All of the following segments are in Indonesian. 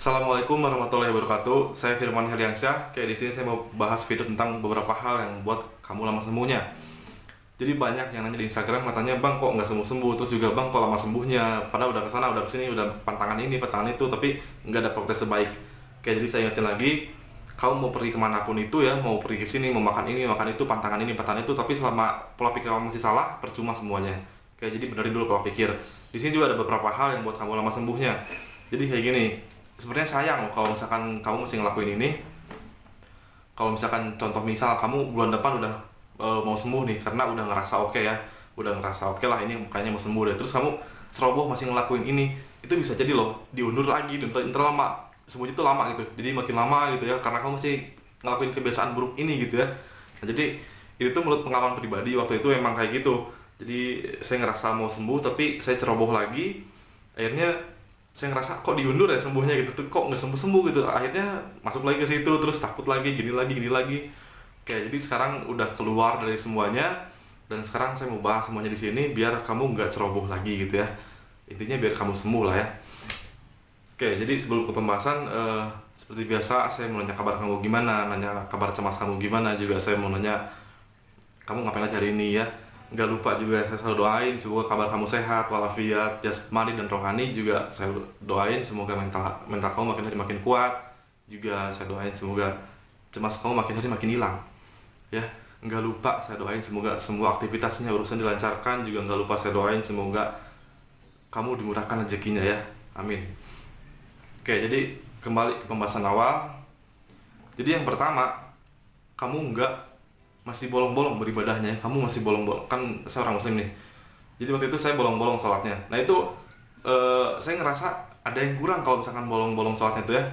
Assalamualaikum warahmatullahi wabarakatuh. Saya Firman Heliansyah. Kayak di sini saya mau bahas video tentang beberapa hal yang buat kamu lama sembuhnya. Jadi banyak yang nanya di Instagram katanya, "Bang, kok nggak sembuh-sembuh?" Terus juga, "Bang, kok lama sembuhnya? Padahal udah kesana, udah kesini, udah pantangan ini, pantangan itu, tapi nggak ada progres sebaik." Kayak jadi saya ingetin lagi, kamu mau pergi kemanapun itu ya, mau pergi ke sini, mau makan ini, makan itu, pantangan ini, pantangan itu, tapi selama pola pikir kamu masih salah, percuma semuanya. Kayak jadi benerin dulu pola pikir. Di sini juga ada beberapa hal yang buat kamu lama sembuhnya. Jadi kayak gini, sebenarnya sayang loh kalau misalkan kamu masih ngelakuin ini. Kalau misalkan contoh misal kamu bulan depan udah mau sembuh nih karena udah ngerasa oke ya, udah ngerasa oke lah, ini kayaknya mau sembuh deh, terus kamu ceroboh masih ngelakuin ini, itu bisa jadi loh diundur lagi, diundur lama, sembuhnya itu lama gitu, jadi makin lama gitu ya, karena kamu masih ngelakuin kebiasaan buruk ini gitu ya. Nah, jadi itu tuh menurut pengalaman pribadi waktu itu emang kayak gitu. Jadi saya ngerasa mau sembuh tapi saya ceroboh lagi, akhirnya saya ngerasa kok diundur ya sembuhnya gitu tuh, kok nggak sembuh sembuh gitu, akhirnya masuk lagi ke situ, terus takut lagi, gini lagi, gini lagi. Oke, jadi sekarang udah keluar dari semuanya, dan sekarang saya mau bahas semuanya di sini biar kamu nggak ceroboh lagi gitu ya. Intinya biar kamu sembuh lah ya. Oke, jadi sebelum ke pembahasan, seperti biasa saya mau nanya kabar kamu gimana, nanya kabar cemas kamu gimana, juga saya mau nanya kamu ngapain aja hari ini ya. Nggak lupa juga saya selalu doain semoga kabar kamu sehat walafiat jasmani dan rohani, juga saya doain semoga mental kamu makin hari makin kuat, juga saya doain semoga cemas kamu makin hari makin hilang ya. Nggak lupa saya doain semoga semua aktivitasnya urusan dilancarkan, juga nggak lupa saya doain semoga kamu dimurahkan rezekinya ya, amin. Oke, jadi kembali ke pembahasan awal. Jadi yang pertama, kamu masih bolong-bolong beribadahnya, kamu masih bolong-bolong, kan saya orang muslim nih, jadi waktu itu saya bolong-bolong sholatnya. Nah itu saya ngerasa ada yang kurang kalau misalkan bolong-bolong sholatnya itu ya.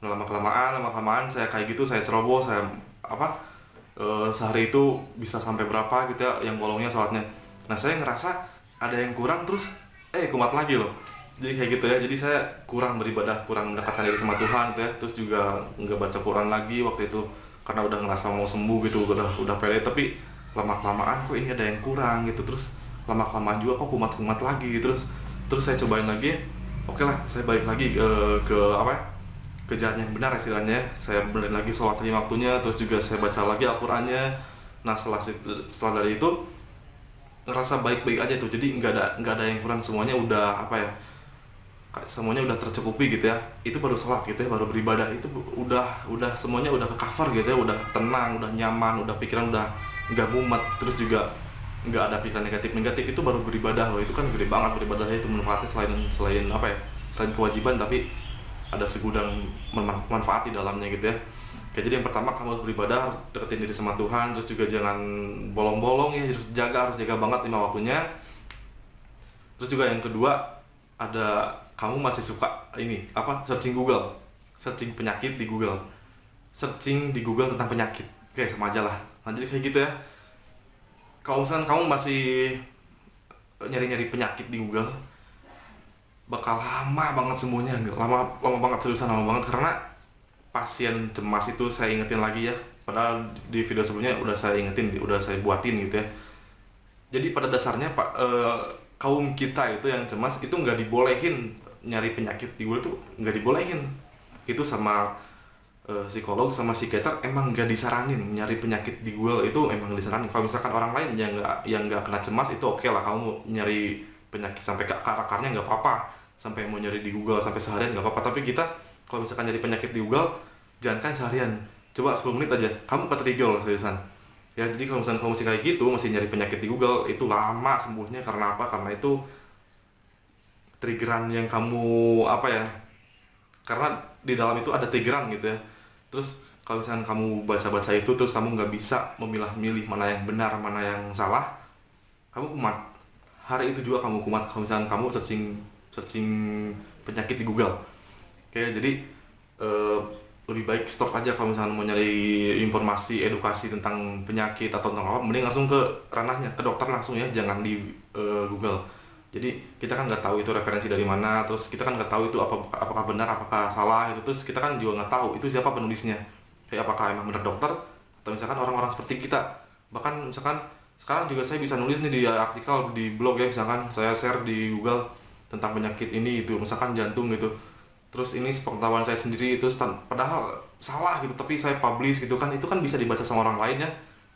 Nah, lama-kelamaan saya kayak gitu, saya ceroboh, saya sehari itu bisa sampai berapa gitu ya yang bolongnya sholatnya. Nah saya ngerasa ada yang kurang, terus kumat lagi loh. Jadi kayak gitu ya, jadi saya kurang beribadah, kurang mendekatkan diri sama Tuhan gitu ya. Terus juga nggak baca Quran lagi waktu itu karena udah ngerasa mau sembuh gitu, udah pede, tapi lama-kelamaan kok ini ada yang kurang gitu. Terus lama-kelamaan juga kok kumat-kumat lagi. Terus saya cobain lagi, oke lah, saya balik lagi ke ke jalan yang benar istilahnya. Saya benerin lagi sholat lima waktunya, terus juga saya baca lagi Al-Qur'annya. Nah setelah dari itu ngerasa baik-baik aja tuh, jadi nggak ada yang kurang, semuanya udah semuanya udah tercukupi gitu ya. Itu baru sholat gitu ya, baru beribadah itu udah semuanya udah ke cover gitu ya, udah tenang, udah nyaman, udah pikiran udah nggak mumet, terus juga nggak ada pikiran negatif, itu baru beribadah loh. Itu kan gede banget beribadahnya, itu manfaatnya selain selain kewajiban, tapi ada segudang manfaat di dalamnya gitu ya. Oke, jadi yang pertama, kamu harus beribadah, harus deketin diri sama Tuhan, terus juga jangan bolong-bolong ya, harus jaga banget lima waktunya. Terus juga yang kedua, ada kamu masih suka searching Google, searching penyakit di Google, searching di Google tentang penyakit. Oke, sama aja lah. Nah, jadi kayak gitu ya. Kalau misalkan kamu masih nyari-nyari penyakit di Google, bakal lama banget semuanya, lama banget, seriusan lama banget, karena pasien cemas itu saya ingetin lagi ya. Padahal di video sebelumnya udah saya ingetin, udah saya buatin gitu ya. Jadi pada dasarnya kaum kita itu yang cemas itu nggak dibolehin nyari penyakit di Google, tuh nggak dibolehin. Itu sama psikolog sama psikiater emang nggak disaranin nyari penyakit di Google, itu emang disaranin. Kalau misalkan orang lain yang nggak kena cemas itu oke lah, kamu nyari penyakit sampai ke akar-akarnya nggak apa-apa, sampai mau nyari di Google sampai seharian nggak apa-apa. Tapi kita kalau misalkan nyari penyakit di Google, jangan kan seharian, coba 10 menit aja kamu ketrigger seriusan ya. Jadi kalau misalkan kamu masih kayak gitu, masih nyari penyakit di Google, itu lama sembuhnya. Karena apa? Karena itu triggeran yang kamu karena di dalam itu ada triggeran gitu ya. Terus kalau misalkan kamu baca-baca itu, terus kamu nggak bisa memilah-milih mana yang benar, mana yang salah, kamu kumat. Hari itu juga kamu kumat kalau misalkan kamu searching penyakit di Google. Oke, jadi lebih baik stop aja kalau misalnya mau nyari informasi, edukasi tentang penyakit atau tentang apa, mending langsung ke ranahnya, ke dokter langsung ya, jangan di Google. Jadi kita kan nggak tahu itu referensi dari mana, terus kita kan nggak tahu itu apakah benar, apakah salah gitu. Terus kita kan juga nggak tahu itu siapa penulisnya, kayak apakah emang benar dokter atau misalkan orang-orang seperti kita. Bahkan misalkan sekarang juga saya bisa nulis nih di artikel di blog ya, misalkan saya share di Google tentang penyakit ini itu, misalkan jantung gitu. terus ini sepengetahuan saya sendiri itu padahal salah gitu, tapi saya publish gitu kan, itu kan bisa dibaca sama orang lain ya.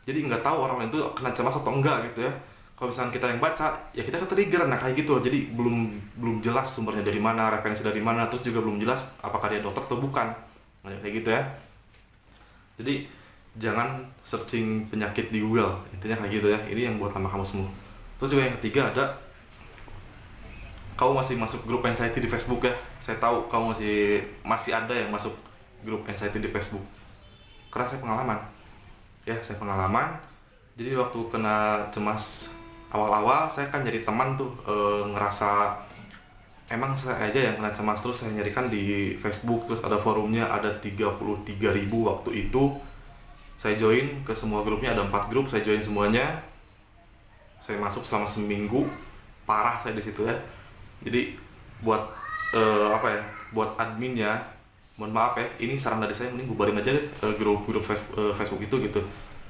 Jadi nggak tahu orang lain itu kena cemas atau enggak gitu ya. Kalau misalnya kita yang baca, ya kita ke-trigger, nah kayak gitu. Jadi belum belum jelas sumbernya dari mana, referensi dari mana, terus juga belum jelas apakah dia dokter atau bukan. Nah, kayak gitu ya. Jadi jangan searching penyakit di Google, intinya kayak gitu ya. Ini yang buat nama kamu semua. Terus juga yang ketiga ada, kamu masih masuk grup anxiety di Facebook ya. Saya tahu kamu masih ada yang masuk grup anxiety di Facebook. Karena saya pengalaman. Ya, saya pengalaman. Jadi waktu kena cemas awal-awal, saya kan jadi teman tuh, ngerasa emang saya aja yang kena cemas, terus saya nyarikan di Facebook, terus ada forumnya, ada 33.000 waktu itu. Saya join ke semua grupnya, ada 4 grup, saya join semuanya. Saya masuk selama seminggu, parah saya di situ ya. Jadi buat apa ya, buat adminnya, mohon maaf ya, ini saran dari saya, mending bubarin aja deh grup-grup Facebook itu gitu.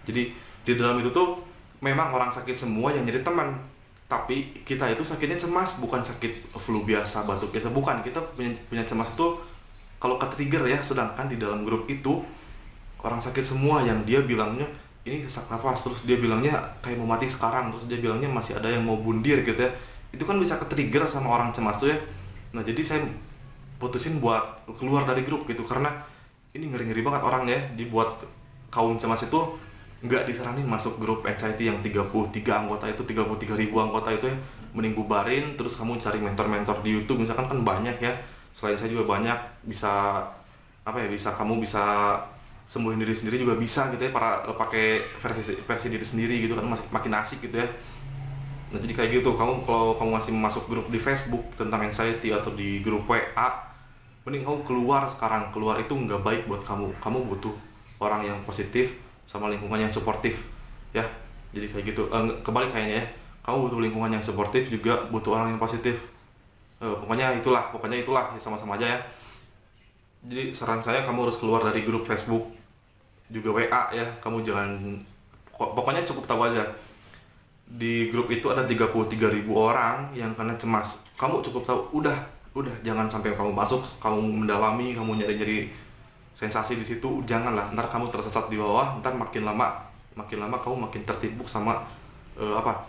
Jadi di dalam itu tuh memang orang sakit semua yang jadi teman, tapi kita itu sakitnya cemas, bukan sakit flu biasa, batuk biasa, bukan. Kita punya cemas itu kalau ke-trigger ya. Sedangkan di dalam grup itu orang sakit semua yang dia bilangnya ini sesak nafas, terus dia bilangnya kayak mau mati sekarang, terus dia bilangnya masih ada yang mau bundir gitu ya. Itu kan bisa ke-trigger sama orang cemas tuh ya. Nah, jadi saya putusin buat keluar dari grup gitu, karena ini ngeri-ngeri banget orang ya. Dibuat kaum cemas itu nggak disaranin masuk grup anxiety yang 33 anggota itu, 33.000 anggota itu ya. Mending bubarin, terus kamu cari mentor-mentor di YouTube misalkan, kan banyak ya. Selain saya juga banyak, bisa apa ya, bisa kamu bisa sembuhin diri sendiri juga bisa gitu ya, para pakai versi diri sendiri gitu kan, makin asik gitu ya. Nah, jadi kayak gitu, kalau kamu masih masuk grup di Facebook tentang anxiety atau di grup WA, mending kamu keluar sekarang. Keluar itu nggak baik buat kamu. Kamu butuh orang yang positif sama lingkungan yang suportif ya. Jadi kayak gitu, kebalik kayaknya ya. Kamu butuh lingkungan yang suportif, juga butuh orang yang positif. Pokoknya itulah ya, sama-sama aja ya. Jadi saran saya, kamu harus keluar dari grup Facebook juga WA ya. Kamu jangan, pokoknya cukup tahu aja di grup itu ada 33.000 orang yang kena cemas. Kamu cukup tahu, udah jangan sampai kamu masuk, kamu mendalami, kamu nyari-nyari sensasi di situ, janganlah. Ntar kamu tersesat di bawah, ntar makin lama kamu makin tertipu sama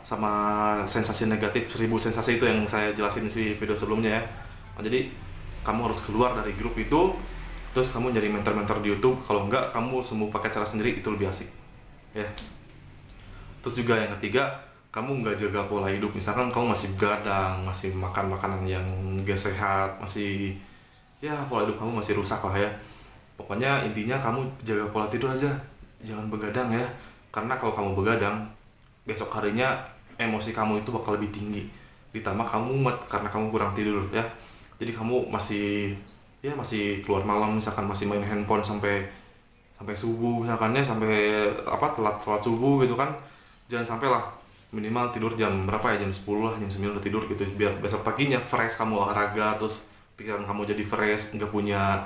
sama sensasi negatif, 1000 sensasi itu yang saya jelasin di video sebelumnya ya. Nah, jadi kamu harus keluar dari grup itu, terus kamu nyari mentor-mentor di YouTube. Kalau enggak, kamu sembuh pakai cara sendiri, itu lebih asik ya. Terus juga yang ketiga, kamu nggak jaga pola hidup. Misalkan kamu masih begadang, masih makan makanan yang gak sehat, masih ya pola hidup kamu masih rusak lah ya. Pokoknya intinya kamu jaga pola tidur aja, jangan begadang ya. Karena kalau kamu begadang, besok harinya emosi kamu itu bakal lebih tinggi. Ditambah kamu mumet karena kamu kurang tidur ya. Jadi kamu masih keluar malam, misalkan masih main handphone sampai subuh misalkannya, sampai telat sholat subuh gitu kan. Jangan sampai lah, minimal tidur jam berapa ya, jam 10 lah, jam 9 udah tidur gitu, biar besok paginya fresh kamu olahraga, terus pikiran kamu jadi fresh, nggak punya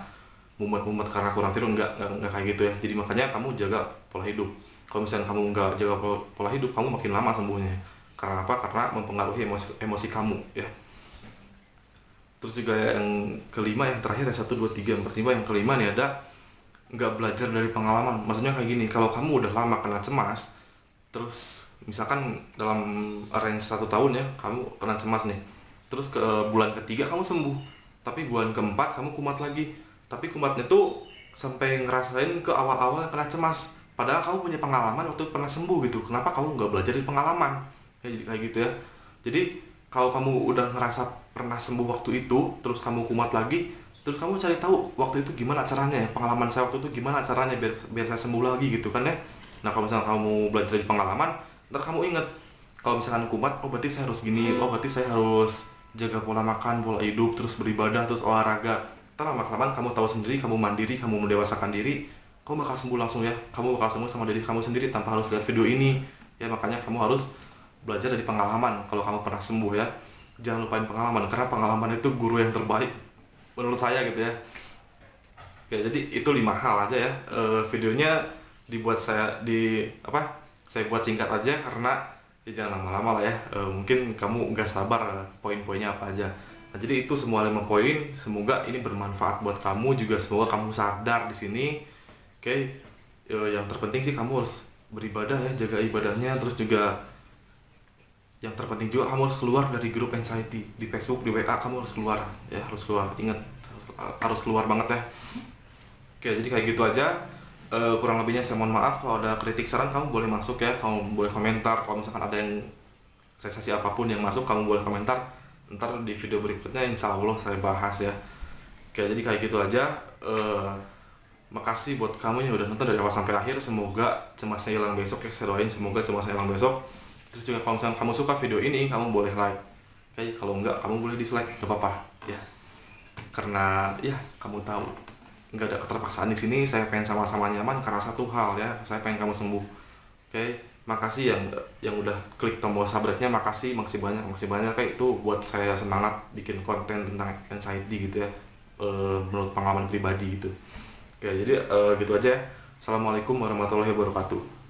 mumet-mumet karena kurang tidur, nggak kayak gitu ya. Jadi makanya kamu jaga pola hidup. Kalau misalnya kamu nggak jaga pola hidup, kamu makin lama sembuhnya. Karena apa? Karena mempengaruhi emosi kamu ya. Terus juga yang kelima, yang terakhir ya, 1, 2, 3, 4, 5. Yang kelima nih ada, nggak belajar dari pengalaman. Maksudnya kayak gini, kalau kamu udah lama kena cemas, terus misalkan dalam range 1 tahun ya, kamu kena cemas nih, terus ke bulan ketiga kamu sembuh, tapi bulan keempat kamu kumat lagi. Tapi kumatnya tuh sampai ngerasain ke awal-awal kena cemas, padahal kamu punya pengalaman waktu pernah sembuh gitu. Kenapa kamu nggak belajar dari pengalaman ya? Jadi kayak gitu ya. Jadi kalau kamu udah ngerasa pernah sembuh waktu itu, terus kamu kumat lagi, terus kamu cari tahu waktu itu gimana caranya ya, pengalaman saya waktu itu gimana caranya biar saya sembuh lagi gitu kan ya. Nah, kalau misalnya kamu belajar dari pengalaman, ntar kamu inget, kalau misalkan kumat, oh berarti saya harus gini, oh berarti saya harus jaga pola makan, pola hidup, terus beribadah, terus olahraga. Ntar lama-kelamaan kamu tahu sendiri, kamu mandiri, kamu mendewasakan diri, kamu bakal sembuh langsung ya. Kamu bakal sembuh sama diri kamu sendiri tanpa harus lihat video ini ya. Makanya kamu harus belajar dari pengalaman kalau kamu pernah sembuh ya. Jangan lupain pengalaman, karena pengalaman itu guru yang terbaik menurut saya gitu ya. Oke, jadi itu 5 hal aja ya. Videonya dibuat saya buat singkat aja, karena ya jangan lama-lama lah ya. Mungkin kamu nggak sabar poin-poinnya apa aja. Nah, jadi itu semua 5 poin, semoga ini bermanfaat buat kamu juga, semoga kamu sadar di sini. Oke. Yang terpenting sih kamu harus beribadah ya, jaga ibadahnya, terus juga yang terpenting juga kamu harus keluar dari grup anxiety di Facebook, di WA, kamu harus keluar ya, harus keluar. Ingat, harus keluar banget ya. Oke, jadi kayak gitu aja. Kurang lebihnya saya mohon maaf. Kalau ada kritik saran kamu boleh masuk ya, kamu boleh komentar. Kalau misalkan ada yang sensasi apapun yang masuk, kamu boleh komentar. Ntar di video berikutnya insya Allah saya bahas ya. Oke, jadi kayak gitu aja. Makasih buat kamu yang udah nonton dari awal sampai akhir. Semoga cemasnya hilang besok ya, saya doain semoga cemasnya hilang besok. Terus juga kalau misalkan kamu suka video ini, kamu boleh like. Oke, kalau enggak kamu boleh dislike, gak apa-apa ya. Karena ya kamu tahu nggak ada keterpaksaan di sini. Saya pengen sama-sama nyaman karena satu hal ya, saya pengen kamu sembuh. Oke, makasih yang udah klik tombol subscribe-nya, makasih banyak kayak itu buat saya semangat bikin konten tentang anxiety gitu ya, menurut pengalaman pribadi gitu. Oke, jadi gitu aja. Assalamualaikum warahmatullahi wabarakatuh.